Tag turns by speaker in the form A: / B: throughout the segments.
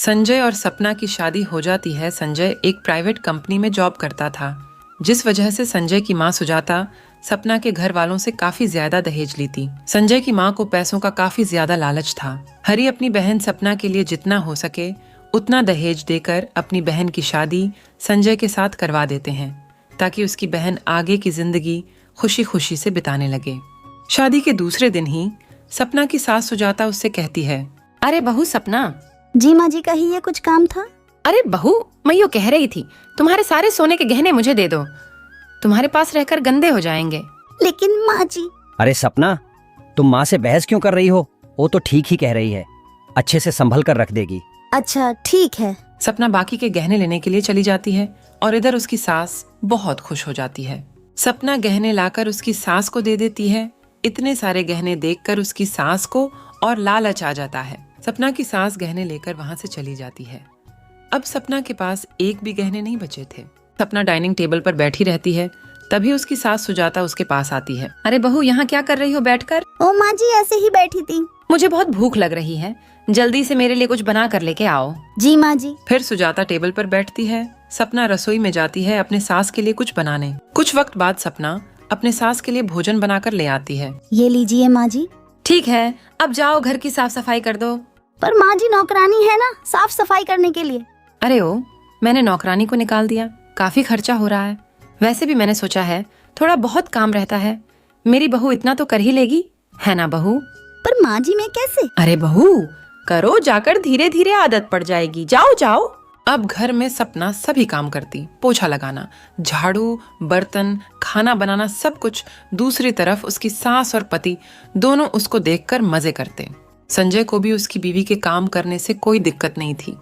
A: संजय और सपना की शादी हो जाती है। संजय एक प्राइवेट कंपनी में जॉब करता था, जिस वजह से संजय की माँ सुजाता सपना के घर वालों से काफी ज्यादा दहेज ली थी। संजय की माँ को पैसों का काफी ज्यादा लालच था। हरी अपनी बहन सपना के लिए जितना हो सके उतना दहेज देकर अपनी बहन की शादी संजय के साथ करवा देते हैं, ताकि उसकी बहन आगे की जिंदगी खुशी खुशी से बिताने लगे। शादी के दूसरे दिन ही सपना की सास सुजाता उससे कहती है,
B: अरे बहू सपना।
C: जी माँ जी, कहिए, कुछ काम था?
B: अरे बहू, मैं यूँ कह रही थी, तुम्हारे सारे सोने के गहने मुझे दे दो, तुम्हारे पास रहकर गंदे हो जाएंगे।
C: लेकिन माँ जी।
D: अरे सपना, तुम माँ से बहस क्यों कर रही हो? वो तो ठीक ही कह रही है, अच्छे से संभल कर रख देगी।
C: अच्छा ठीक है।
A: सपना बाकी के गहने लेने के लिए चली जाती है और इधर उसकी सास बहुत खुश हो जाती है। सपना गहने लाकर उसकी सास को दे देती है। इतने सारे गहने देखकर उसकी सास को और लालच आ जाता है। सपना की सास गहने लेकर वहां से चली जाती है। अब सपना के पास एक भी गहने नहीं बचे थे। सपना डाइनिंग टेबल पर बैठी रहती है, तभी उसकी सास सुजाता उसके पास आती है।
B: अरे बहू, यहाँ क्या कर रही हो बैठकर?
C: ओ माँ जी, ऐसे ही बैठी थी।
B: मुझे बहुत भूख लग रही है, जल्दी से मेरे लिए कुछ बना कर लेके आओ।
C: जी माँ जी।
A: फिर सुजाता टेबल पर बैठती है। सपना रसोई में जाती है अपने सास के लिए कुछ बनाने। कुछ वक्त बाद सपना अपने सास के लिए भोजन बनाकर ले आती है।
C: ये लीजिए माँ जी।
B: ठीक है, अब जाओ घर की साफ सफाई कर दो।
C: पर माँ जी, नौकरानी है ना साफ सफाई करने के लिए।
B: अरे ओ, मैंने नौकरानी को निकाल दिया, काफी खर्चा हो रहा है। वैसे भी मैंने सोचा है थोड़ा बहुत काम रहता है, मेरी बहू इतना तो कर ही लेगी, है ना बहू?
C: पर माँ जी, मैं कैसे?
B: अरे बहू, करो, जाकर धीरे धीरे आदत पड़ जाएगी। जाओ जाओ।
A: अब घर में सपना सभी काम करती, पोछा लगाना, झाड़ू, बर्तन, खाना बनाना, सब कुछ। दूसरी तरफ उसकी सास और पति दोनों उसको देखकर मजे करते। संजय को भी उसकी बीवी के काम करने से कोई दिक्कत नहीं थी,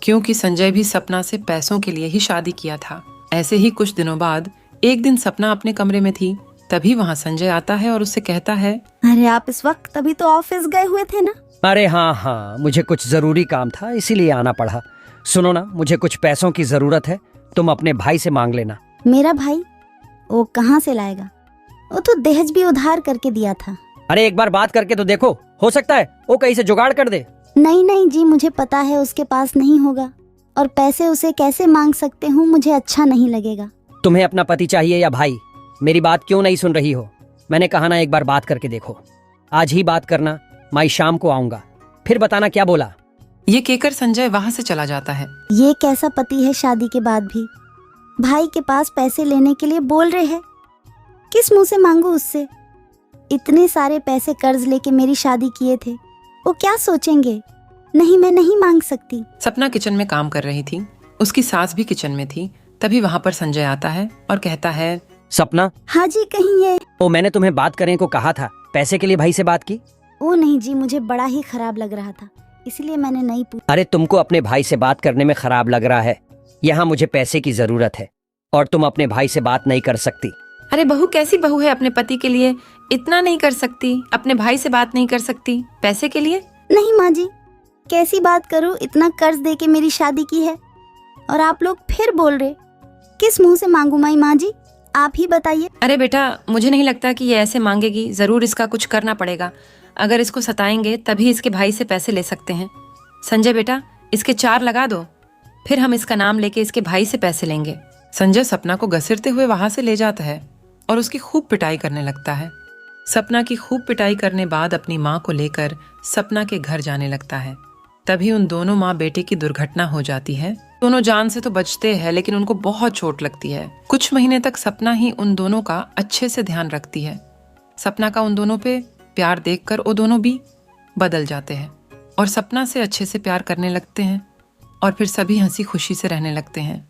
A: क्योंकि संजय भी सपना से पैसों के लिए ही शादी किया था। ऐसे ही कुछ दिनों बाद एक दिन सपना अपने कमरे में थी, तभी वहाँ संजय आता है और उससे कहता है,
C: अरे आप इस वक्त तभी तो ऑफिस गए हुए थे ना?
D: अरे हाँ, मुझे कुछ जरूरी काम था, इसीलिए आना पड़ा। सुनो ना, मुझे कुछ पैसों की जरूरत है, तुम अपने भाई से मांग लेना।
C: मेरा भाई? वो कहाँ से लाएगा? वो तो दहेज भी उधार करके दिया था।
D: अरे एक बार बात करके तो देखो, हो सकता है वो कहीं से जुगाड़ कर दे।
C: नहीं नहीं जी, मुझे पता है उसके पास नहीं होगा, और पैसे उसे कैसे मांग सकते हूँ, मुझे अच्छा नहीं लगेगा।
D: तुम्हें अपना पति चाहिए या भाई? मेरी बात क्यों नहीं सुन रही हो? मैंने कहा ना, एक बार बात करके देखो। आज ही बात करना, मैं शाम को आऊंगा, फिर बताना क्या बोला।
A: ये कहकर संजय वहाँ से चला जाता है।
C: ये कैसा पति है, शादी के बाद भी भाई के पास पैसे लेने के लिए बोल रहे हैं? किस मुंह से मांगू उससे? इतने सारे पैसे कर्ज लेके मेरी शादी किए थे, वो क्या सोचेंगे? नहीं, मैं नहीं मांग सकती।
A: सपना किचन में काम कर रही थी, उसकी सास भी किचन में थी। तभी वहाँ पर संजय आता है और कहता है,
D: सपना।
C: हाँ जी, कहिए।
D: ओ, मैंने तुम्हें बात करने को कहा था, पैसे के लिए भाई से बात की?
C: ओ नहीं जी, मुझे बड़ा ही खराब लग रहा था, इसलिए मैंने नहीं पूछा।
D: अरे तुमको अपने भाई से बात करने में खराब लग रहा है, यहाँ मुझे पैसे की जरूरत है और तुम अपने भाई से बात नहीं कर सकती।
B: अरे बहू, कैसी बहू है, अपने पति के लिए इतना नहीं कर सकती, अपने भाई से बात नहीं कर सकती पैसे के लिए?
C: नहीं माँ जी, कैसी बात करूँ, इतना कर्ज दे के मेरी शादी की है और आप लोग फिर बोल रहे, किस मुंह से मांगू माँ जी, आप ही बताइए।
B: अरे बेटा, मुझे नहीं लगता कि ये ऐसे मांगेगी, जरूर इसका कुछ करना पड़ेगा। अगर इसको सताएंगे तभी इसके भाई से पैसे ले सकते हैं। संजय बेटा, इसके 4 लगा दो, फिर हम इसका नाम लेके इसके भाई से पैसे लेंगे।
A: संजय सपना को घसीटते हुए वहां से ले जाता है और उसकी खूब पिटाई करने लगता है। सपना की खूब पिटाई करने बाद अपनी माँ को लेकर सपना के घर जाने लगता है। तभी उन दोनों माँ बेटे की दुर्घटना हो जाती है। दोनों जान से तो बचते हैं, लेकिन उनको बहुत चोट लगती है। कुछ महीने तक सपना ही उन दोनों का अच्छे से ध्यान रखती है। सपना का उन दोनों पे प्यार देखकर वो दोनों भी बदल जाते हैं और सपना से अच्छे से प्यार करने लगते हैं और फिर सभी हंसी खुशी से रहने लगते हैं।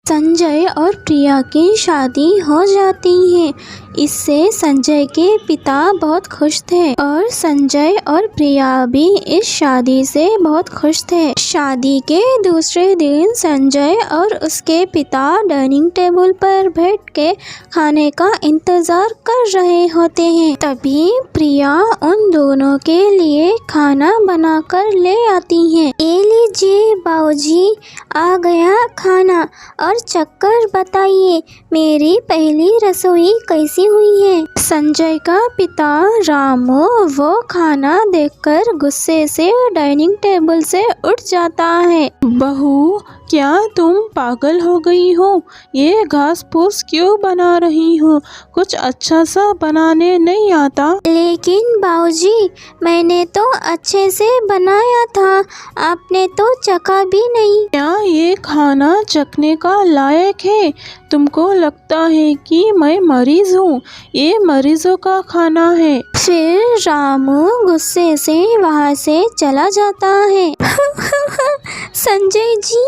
E: संजय और प्रिया की शादी हो जाती है। इससे संजय के पिता बहुत खुश थे और संजय और प्रिया भी इस शादी से बहुत खुश थे। शादी के दूसरे दिन संजय और उसके पिता डाइनिंग टेबल पर बैठ के खाने का इंतजार कर रहे होते हैं। तभी प्रिया उन दोनों के लिए खाना बनाकर ले आती है। ए लीजिए बाबूजी, आ गया खाना, और और चक्कर बताइए, मेरी पहली रसोई कैसी हुई है। संजय का पिता रामू वो खाना देखकर गुस्से से डाइनिंग टेबल से उठ जाता है।
F: बहू, क्या तुम पागल हो गई हो? ये घास फूस क्यों बना रही हो? कुछ अच्छा सा बनाने नहीं आता?
E: लेकिन बाबूजी, मैंने तो अच्छे से बनाया था, आपने तो चखा भी नहीं।
F: क्या ये खाना चखने का लायक है? तुमको लगता है कि मैं मरीज हूँ? ये मरीजों का खाना है।
E: फिर रामू गुस्से से वहाँ से चला जाता है। संजय जी,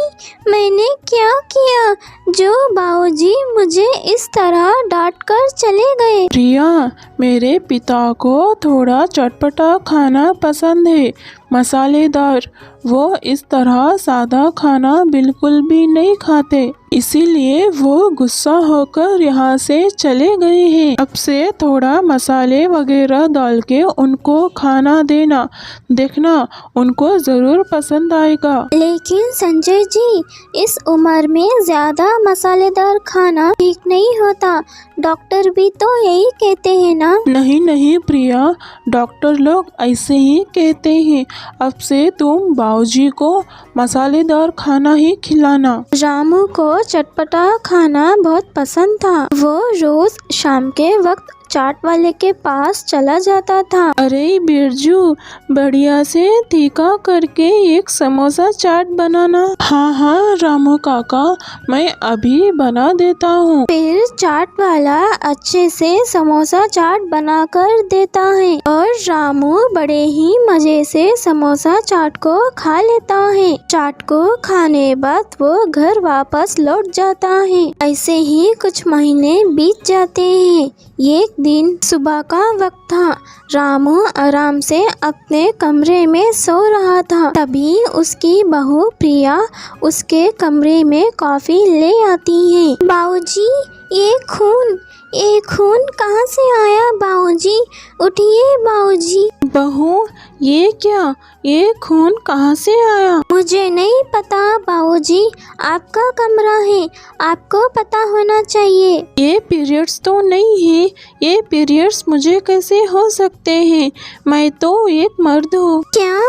E: मैंने क्या किया जो बाबूजी मुझे इस तरह डांट कर चले गए?
F: प्रिया, मेरे पिता को थोड़ा चटपटा खाना पसंद है, मसालेदार। वो इस तरह सादा खाना बिल्कुल भी नहीं खाते, इसीलिए वो गुस्सा होकर यहाँ से चले गए हैं। अब से थोड़ा मसाले वगैरह डाल के उनको खाना देना, देखना उनको ज़रूर पसंद आएगा।
E: लेकिन संजय जी, इस उम्र में ज़्यादा मसालेदार खाना ठीक नहीं होता, डॉक्टर भी तो यही कहते हैं ना।
F: नहीं नहीं प्रिया, डॉक्टर लोग ऐसे ही कहते हैं। अब से तुम बाबूजी को मसालेदार खाना ही खिलाना।
E: रामू को चटपटा खाना बहुत पसंद था। वो रोज शाम के वक्त चाट वाले के पास चला जाता था।
F: अरे बिरजू, बढ़िया से तीखा करके एक समोसा चाट बनाना। हाँ हाँ रामू काका, मैं अभी बना देता हूँ।
E: फिर चाट वाला अच्छे से समोसा चाट बना कर देता है और रामू बड़े ही मजे से समोसा चाट को खा लेता है। चाट को खाने बाद वो घर वापस लौट जाता है। ऐसे ही कुछ महीने बीत जाते हैं। एक दिन सुबह का वक्त था। रामू आराम से अपने कमरे में सो रहा था। तभी उसकी बहू प्रिया उसके कमरे में कॉफी ले आती है। बाबूजी, ये खून कहाँ से आया? बाबूजी उठिए बाबूजी।
F: बहू, ये क्या? ये खून कहाँ से आया?
E: मुझे नहीं पता बाबूजी, आपका कमरा है, आपको पता होना चाहिए।
F: ये पीरियड्स तो नहीं है। ये पीरियड्स मुझे कैसे हो सकते हैं? मैं तो एक मर्द हूँ।
E: क्या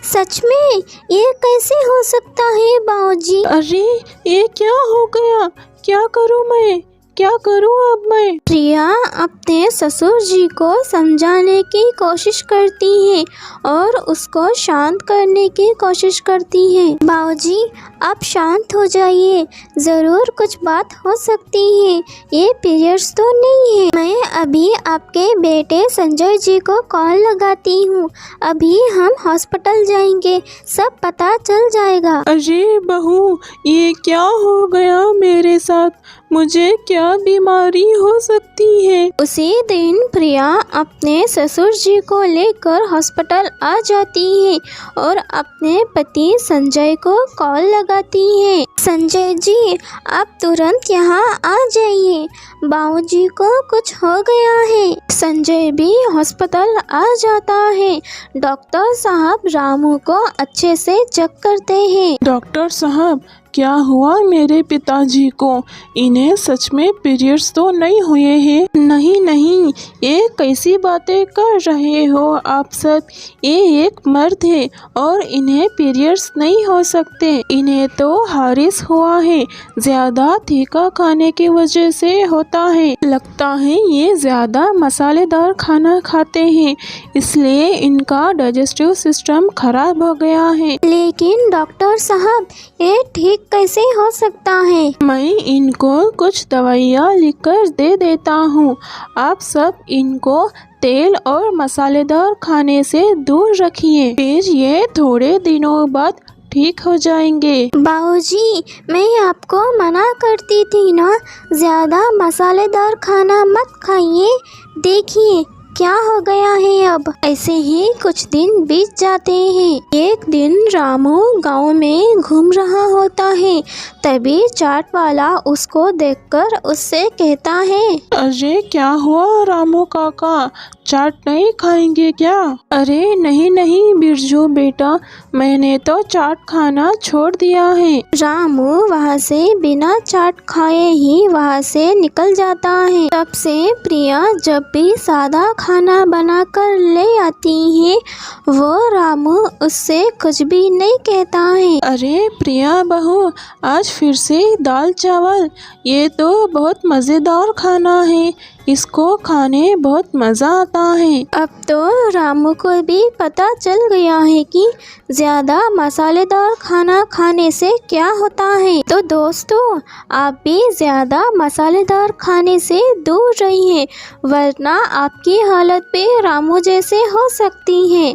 E: सच में? ये कैसे हो सकता है बाबूजी?
F: अरे ये क्या हो गया? क्या करूँ मैं? क्या करूँ अब मैं?
E: प्रिया अपने ससुर जी को समझाने की कोशिश करती है और उसको शांत करने की कोशिश करती है। बाबूजी, आप शांत हो जाइए, ज़रूर कुछ बात हो सकती है। ये पीरियड्स तो नहीं है। मैं अभी आपके बेटे संजय जी को कॉल लगाती हूँ। अभी हम हॉस्पिटल जाएंगे, सब पता चल जाएगा।
F: अरे बहू, ये क्या हो गया मेरे साथ? मुझे क्या बीमारी हो सकती है?
E: उसी दिन प्रिया अपने ससुर जी को लेकर हॉस्पिटल आ जाती है और अपने पति संजय को कॉल लगाती है। संजय जी, आप तुरंत यहाँ आ जाइए, बाबूजी को कुछ हो गया है। संजय भी हॉस्पिटल आ जाता है। डॉक्टर साहब रामू को अच्छे से चेक करते हैं।
F: डॉक्टर साहब, क्या हुआ मेरे पिताजी को? इन्हें सच में पीरियड्स तो नहीं हुए हैं? नहीं नहीं, ये कैसी बातें कर रहे हो आप सब? ये एक मर्द है और इन्हें पीरियड्स नहीं हो सकते। इन्हें तो हारिस हुआ है, ज़्यादा तीखा खाने की वजह से होता है। लगता है ये ज़्यादा मसालेदार खाना खाते हैं, इसलिए इनका डाइजेस्टिव सिस्टम खराब हो गया है।
E: लेकिन डॉक्टर साहब, ये ठीक कैसे हो सकता है?
F: मैं इनको कुछ दवाइयाँ लिखकर दे देता हूँ। आप सब इनको तेल और मसालेदार खाने से दूर रखिए, फिर ये थोड़े दिनों बाद ठीक हो जाएंगे।
E: बाबूजी, मैं आपको मना करती थी ना, ज़्यादा मसालेदार खाना मत खाइए। देखिए क्या हो गया है अब? ऐसे ही कुछ दिन बीत जाते हैं। एक दिन रामू गांव में घूम रहा होता है। तभी चाट वाला उसको देखकर उससे कहता है,
F: अरे क्या हुआ रामू काका, चाट नहीं खाएंगे क्या? अरे नहीं नहीं बिरजू बेटा, मैंने तो चाट खाना छोड़ दिया है।
E: रामू वहाँ से बिना चाट खाए ही वहाँ से निकल जाता है। तब से प्रिया जब भी सादा खाना बनाकर ले आती है, वो रामू उससे कुछ भी नहीं कहता है।
F: अरे प्रिया बहू, आज फिर से दाल चावल, ये तो बहुत मज़ेदार खाना है, इसको खाने बहुत मज़ा आता है।
E: अब तो रामू को भी पता चल गया है कि ज़्यादा मसालेदार खाना खाने से क्या होता है। तो दोस्तों, आप भी ज़्यादा मसालेदार खाने से दूर रहिए, वरना आपकी हालत भी रामू जैसे हो सकती है।